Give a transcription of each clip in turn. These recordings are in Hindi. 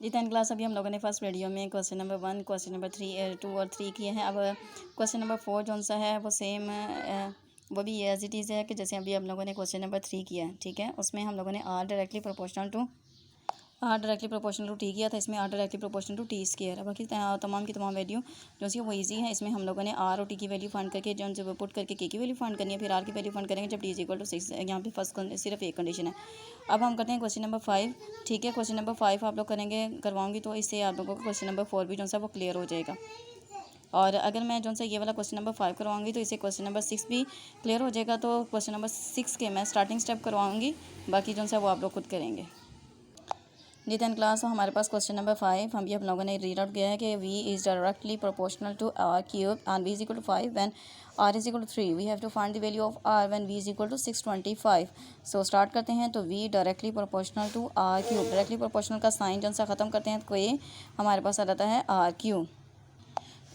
जी 10 क्लास अभी हम लोगों ने फर्स्ट वीडियो में क्वेश्चन नंबर 1, क्वेश्चन नंबर 3, 2 और 3 किए हैं। अब क्वेश्चन नंबर 4 जो सा है वो सेम वो भी एज इट इज़ है कि जैसे अभी हम लोगों ने क्वेश्चन नंबर 3 किया है। ठीक है, उसमें हम लोगों ने r directly proportional to t किया था। इसमें r directly proportional to t square है। बाकी तमाम की तमाम वैल्यू जो सी वो इजी है। इसमें हम लोगों ने आर और टी की वैल्यू फाइंड करके जो जब पुट करके के की वैल्यू फाइंड करनी है, फिर आर की वैल्यू फाइंड करेंगे जब टी इज इक्वल टू 6। यहाँ पे फर्स्ट सिर्फ एक कंडीशन है। अब हम करते हैं क्वेश्चन नंबर 5। ठीक है, क्वेश्चन नंबर 5 आप लोग करेंगे, करवाऊंगी तो इससे आप लोगों को क्वेश्चन नंबर 4 भी जो सा वो क्लियर हो जाएगा। और अगर मैं जो सा ये वाला क्वेश्चन नंबर 5 करवाऊंगी तो इससे क्वेश्चन नंबर 6 भी क्लियर हो जाएगा। तो क्वेश्चन नंबर 6 के मैं स्टार्टिंग स्टेप करवाऊंगी, बाकी जो सा वो आप लोग खुद करेंगे। जी 10 क्लास हमारे पास क्वेश्चन नंबर 5 हम लोगों ने रीड आउट किया है कि v is directly proportional to r cube and v is equal to 5 when r is equal to 3। We have to find the value of r when v is equal to 625। So start करते हैं। तो v directly proportional to r cube, directly proportional का साइन जो सा ख़त्म करते हैं तो ये हमारे पास आ जाता है आर क्यूब।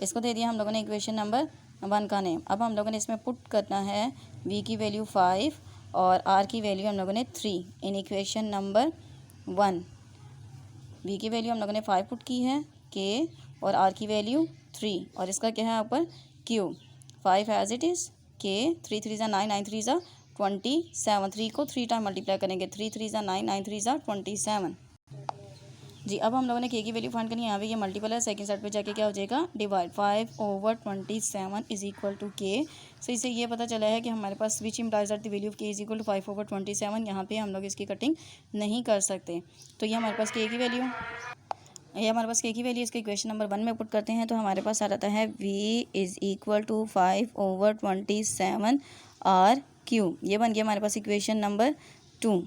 इसको दे दिया हम लोगों ने इक्वेशन नंबर 1 का नेम। अब हम लोगों ने इसमें पुट करना है v की वैल्यू 5 और r की वैल्यू हम लोगों ने 3 इन इक्वेशन नंबर 1। v की वैल्यू हम लोगों ने 5 पुट की है k और r की वैल्यू 3 और इसका क्या है ऊपर q। 5 as it is k, 3 3 ज़ा 9, 9 3 ज़ा 27। 3 को 3 टाइम मल्टीप्लाई करेंगे, 3 3 ज़ा 9, 9 3 ज़ा 27। जी अब हम लोगों ने k की वैल्यू फाइंड करनी है। यहाँ पे ये मल्टीपल है, सेकंड साइड पे जाके क्या हो जाएगा divide. 5/27 is equal to k। So इससे ये पता चला है कि हमारे पास which implies that the value of k is equal to 5/27। यहाँ पे हम लोग इसकी कटिंग नहीं कर सकते। तो ये हमारे पास k की वैल्यू, ये हमारे पास k की वैल्यू इसके इक्वेशन नंबर 1 में पुट करते हैं तो हमारे पास आ जाता है v is equal to 5/27 r cube. ये बन गया हमारे पास इक्वेशन नंबर 2।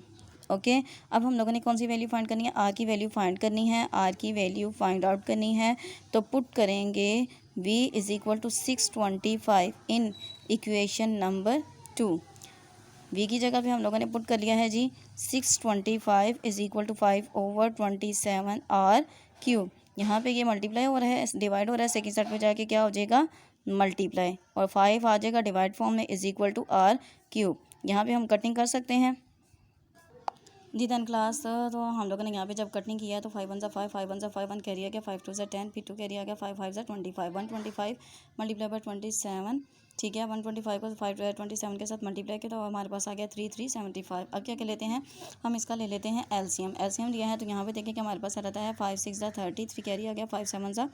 ओके, अब हम लोगों ने कौन सी वैल्यू फाइंड करनी है, आर की वैल्यू फाइंड करनी है। आर की वैल्यू फाइंड आउट करनी है तो पुट करेंगे v is equal to 625 in equation number 2। v की जगह पे हम लोगों ने पुट कर लिया है जी 625 is equal to 5/27 r cube. यहाँ पे ये मल्टीप्लाई हो रहा है, डिवाइड हो रहा है, सेकंड साइड पे जाके क्या हो जाएगा मल्टीप्लाई और 5 आ जाएगा डिवाइड फॉर्म में is equal to r cube. यहाँ पे हम कटिंग कर सकते हैं। जी 10 क्लास तो हम लोगों ने यहाँ पे जब कटिंग किया है तो 5 1 ज़ा 5, 5 1 ज़ा 5, 1 कैरी आ गया, 5 2 ज़ा 10, फिर 2 कैरी आ गया, 5 5 ज़ा 25, 125 मल्टीप्लाई बाय 27। ठीक है, 125 को 527 के साथ मल्टीप्लाई किया तो हमारे पास आ गया 3375। अब क्या कर लेते हैं हम, इसका ले लेते हैं एलसीएम। एलसीएम लिया है तो यहाँ पे देखें कि हमारे पास आ जाता है 5 6 ज़ा 30, 3 कैरी आ गया, 5 7 ज़ा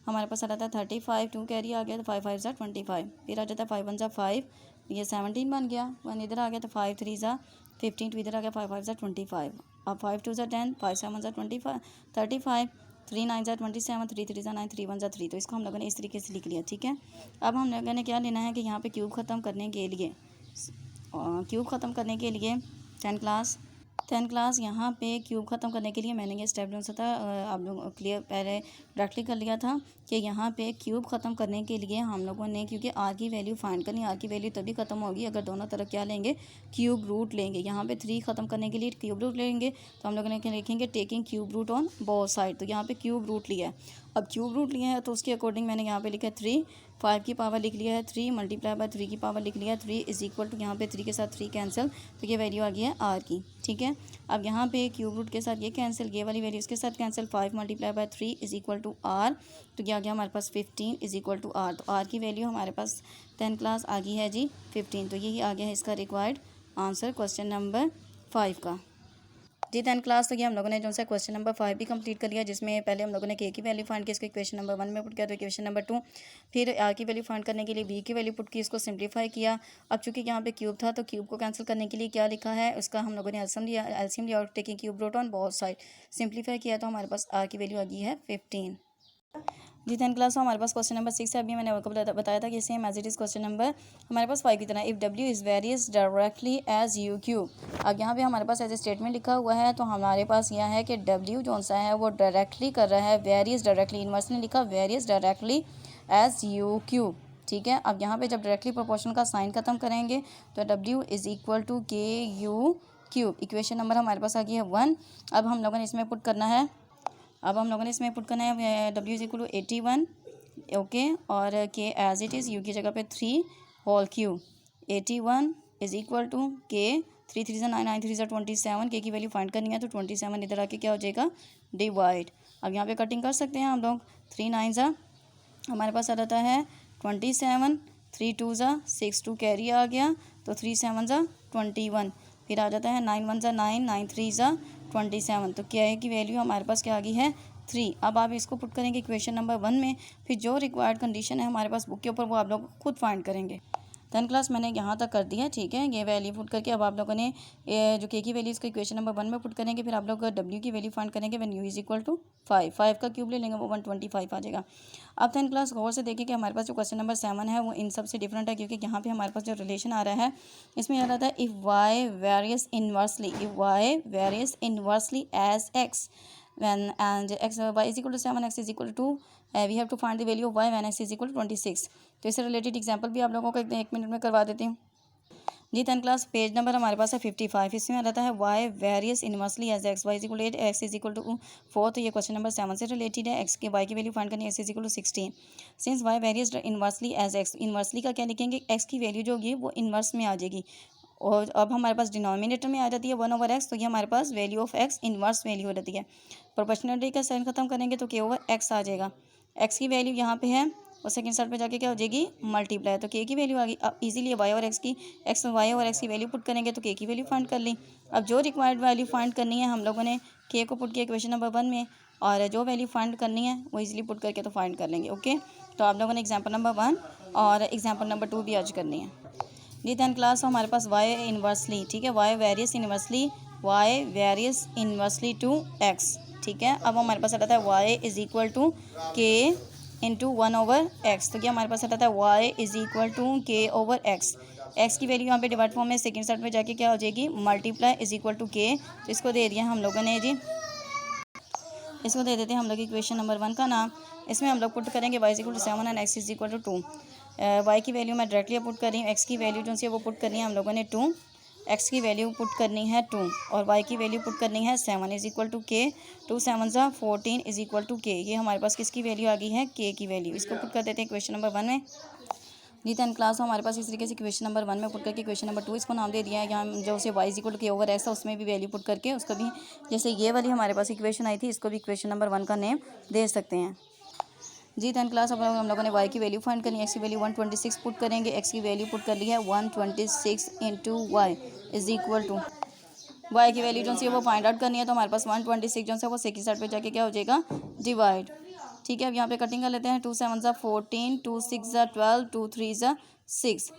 हमारे पास आ जाता है 35, 2 कैरी आ गया तो 5 5 ज़ा 25, फिर आ जाता है 5 1 ज़ा 5, ये 17 बन गया, 1 इधर आ गया तो 5 3 ज़ा 15, 2 इधर आ गया, 5 5 ज़ा 25। अब 5 2 ज़ा 10, 5 7 ज़ा 25 35, 3 9 ज़ा 27, 3 3 ज़ा 9, 3 1 ज़ा 3। तो इसको हम लोगों ने इस तरीके से लिख लिया। ठीक है, अब हम लोगों ने क्या लेना है कि यहाँ पे क्यूब ख़त्म करने के लिए 10 क्लास यहाँ पे क्यूब ख़त्म करने के लिए मैंने ये स्टेप जो सा था आप लोग क्लियर पहले डायरेक्टली कर लिया था कि यहाँ पे क्यूब ख़त्म करने के लिए हम लोगों ने, क्योंकि आर की वैल्यू फाइंड करनी, आर की वैल्यू तभी ख़त्म होगी अगर दोनों तरफ क्या लेंगे क्यूब रूट लेंगे। यहाँ पे 3 ख़त्म करने के लिए क्यूब रूट लेंगे तो हम लोगों ने क्या लिखेंगे taking cube root on both side. तो यहाँ पे क्यूब रूट लिया है। अब क्यूब रूट लिया है तो उसके अकॉर्डिंग मैंने यहाँ पे लिखा है 3, 5 की पावर लिख लिया है 3 मल्टीप्लाई बाय 3 की पावर लिख लिया है 3 इज इक्वल टू, यहाँ पे 3 के साथ 3 कैंसिल तो ये वैल्यू आ गई है आर की। ठीक है, अब यहाँ पे क्यूब रूट के साथ ये कैंसिल, ये वाली वैल्यू इसके साथ cancel, 5 multiply by 3 is equal to r. तो क्या आ गया हमारे पास 15 इज इक्वल टू आर। तो आर की वैल्यू हमारे पास 10 क्लास आ गई है जी 15। तो यही आ गया है इसका रिक्वायर्ड आंसर क्वेश्चन नंबर 5 का। जी 10 क्लास तो ये हम लोगों ने जो सा क्वेश्चन नंबर 5 भी कंप्लीट कर लिया, जिसमें पहले हम लोगों ने के की वैल्यू फाइंड की, इसको इक्वेशन नंबर 1 में पुट किया, तो इक्वेशन नंबर 2 फिर आर की वैल्यू फाइंड करने के लिए बी की वैल्यू पुट की, इसको सिंप्लीफाई किया। अब चूंकि यहाँ पे क्यूब था तो क्यूब को कैंसिल करने के लिए क्या लिखा है, उसका हम लोगों ने एलसीएम लिया और taking cube root on both side simplify किया तो हमारे पास आर की वैल्यू आ गई है 15। जी 10 क्लास हमारे पास क्वेश्चन नंबर 6 है। अभी मैंने आपको बताया था कि same as it is question number हमारे पास 5 की तरह, इफ़ डब्ल्यू is varies directly as u cube. अब यहाँ पे हमारे पास एज ए स्टेटमेंट लिखा हुआ है तो हमारे पास यह है कि डब्ल्यू जो सा है वो डायरेक्टली कर रहा है वेरियस डायरेक्टली, इन्वर्सली लिखा varies directly as u cube. ठीक है, अब यहाँ पे जब डायरेक्टली प्रोपोर्शनल का साइन खत्म करेंगे तो डब्ल्यू इज़ इक्वल टू के यू क्यूब। इक्वेशन नंबर हमारे पास आ गई है 1। अब हम लोगों ने इसमें पुट करना है, डब्ल्यू इज इक्वल टू 81। ओके, और k as it is you की जगह पे 3 whole cube. 81 is equal to k, 3 3 ज़ा 9, 9 3 ज़ा 27, के की वैल्यू फाइंड करनी है तो 27 इधर आके क्या हो जाएगा डिवाइड। अब यहाँ पे कटिंग कर सकते हैं हम लोग। 3 9 ज़ा हमारे पास आ जाता है 27, 3 2 ज़ा 6 2 कैरी आ गया, तो 3 7 ज़ा 21, फिर आ जाता है 9 1 ज़ा 9, 9 3 ज़ा 27, तो क्या है कि वैल्यू हमारे पास क्या आ गई है 3। अब आप इसको पुट करेंगे इक्वेशन नंबर 1 में, फिर जो रिक्वायर्ड कंडीशन है हमारे पास बुक के ऊपर वो आप लोग खुद फाइंड करेंगे। 10 क्लास मैंने यहाँ तक कर दिया, ठीक है। ये वैल्यू पुट करके अब आप लोगों ने जो के की वैल्यू इसको इक्वेशन नंबर 1 में पुट करेंगे, फिर आप लोग डब्ल्यू की वैल्यू फाइंड करेंगे when u is equal to 5। 5 का क्यूब ले लेंगे वो 125 आ जाएगा। अब 10 क्लास गौर से देखिए कि हमारे पास जो क्वेश्चन नंबर 7 है वो इन सब से डिफरेंट है, क्योंकि यहाँ पे हमारे पास जो रिलेशन आ रहा है इसमें यह रहता है if y varies inversely as x when and x y is equal to 7, x is equal to 2, we have to find the value of y when x is equal to 26। तो इससे रिलेटेड एग्जांपल भी आप लोगों को 1 मिनट में करवा देती हूँ जी। 10 क्लास पेज नंबर हमारे पास है 55। इसमें रहता है y varies inversely as x, y is equal to 8, x is equal to 4। तो ये क्वेश्चन नंबर 7 से रिलेटेड है। x के y की वैल्यू फाइंड करनी है, x is equal to 16। Since y varies inversely as x, inversely का क्या लिखेंगे, x की वैल्यू जो होगी वो इनवर्स में आ जाएगी, और अब हमारे पास डिनोमिनेटर में आ जाती है 1/x, तो ये हमारे पास value of x inverse value हो जाती है। प्रोपोर्शनलिटी का साइन खत्म करेंगे तो k/x आ जाएगा। x की वैल्यू यहाँ पे है और सेकंड साइड पे जाके क्या हो जाएगी मल्टीप्लाई, तो k की वैल्यू आ गई। अब इजीली y और x की वैल्यू पुट करेंगे तो k की वैल्यू फाइंड कर ली। अब जो रिक्वायर्ड वैल्यू फाइंड करनी है हम लोगों ने k को पुट किया इक्वेशन नंबर 1 में, और जो वैल्यू फाइंड करनी है वो इजीली पुट करके तो फाइंड कर लेंगे। ओके, तो आप लोगों ने एग्जाम्पल नंबर 1 और एग्जाम्पल नंबर 2 भी आज करनी है जी। 10 क्लास हमारे पास y इनवर्सली, ठीक है, y varies inversely to x, ठीक है। अब हमारे पास आता है y is equal to k into 1/x, तो क्या हमारे पास आता है y is equal to k/x। x की वैल्यू यहाँ पे डिवाइड फॉर्म में सेकंड साइड पे जाके क्या हो जाएगी multiply is equal to k। तो इसको दे दिया हम लोगों ने जी, इसको दे देते हैं हम लोग इक्वेशन नंबर 1 का नाम। इसमें हम लोग पुट करेंगे y is equal to 7 and x is equal to 2। y की वैल्यू मैं डायरेक्टली पुट कर रही हूँ, x की वैल्यू जो सी वो पुट करनी है हम लोगों ने 2, x की वैल्यू पुट करनी है 2 और y की वैल्यू पुट करनी है 7 इज इक्वल टू k। 2 7 ज़ा 14 इज इक्वल टू k। ये हमारे पास किसकी वैल्यू आ गई है k की वैल्यू। इसको पुट कर देते हैं क्वेश्चन नंबर 1 में जी। 10 क्लास हमारे पास इस तरीके से क्वेश्चन नंबर 1 में पुट करके क्वेश्चन नंबर 2 इसको नाम दे दिया है। यहाँ जो उसे y is equal to k/x था उसमें भी वैल्यू पुट करके उसका भी, जैसे ये वाली हमारे पास इक्वेशन आई थी, इसको भी इक्वेशन नंबर 1 का नेम दे सकते हैं जी। 10 क्लास अब हम लोगों ने y की वैल्यू फाइंड करनी है। x की वैल्यू 126 पुट करेंगे, x की वैल्यू पुट कर ली है 126 into y is equal to, y की वैल्यू जो सी वो फाइंड आउट करनी है, तो हमारे पास 126 जो है वो सेकंड साइड पे जाके क्या हो जाएगा डिवाइड, ठीक है। अब यहाँ पे कटिंग कर लेते हैं। 2 7 ज़ा 14, 2 6 ज़ा 12, 2 3 ज़ा 6।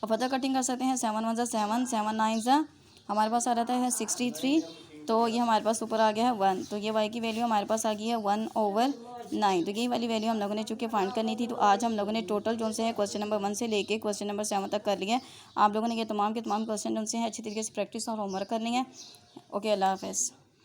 अब फर्दर कटिंग कर सकते हैं। 7 1 ज़ा 7, 7 9 ज़ा हमारे पास आ जाता है 63, तो ये हमारे पास ऊपर आ गया है 1, तो ये y की वैल्यू हमारे पास आ गई है 1/9। तो यही वाली वैल्यू हम लोगों ने चूँकि फाइंड करनी थी, तो आज हम लोगों ने टोटल जो से है क्वेश्चन नंबर 1 से लेके क्वेश्चन नंबर 7 तक कर लिया है। आप लोगों ने ये तमाम के तमाम क्वेश्चन जो से हैं अच्छी तरीके से प्रैक्टिस और होमवर्क करनी है। ओके, अल्लाह हाफ़िज़।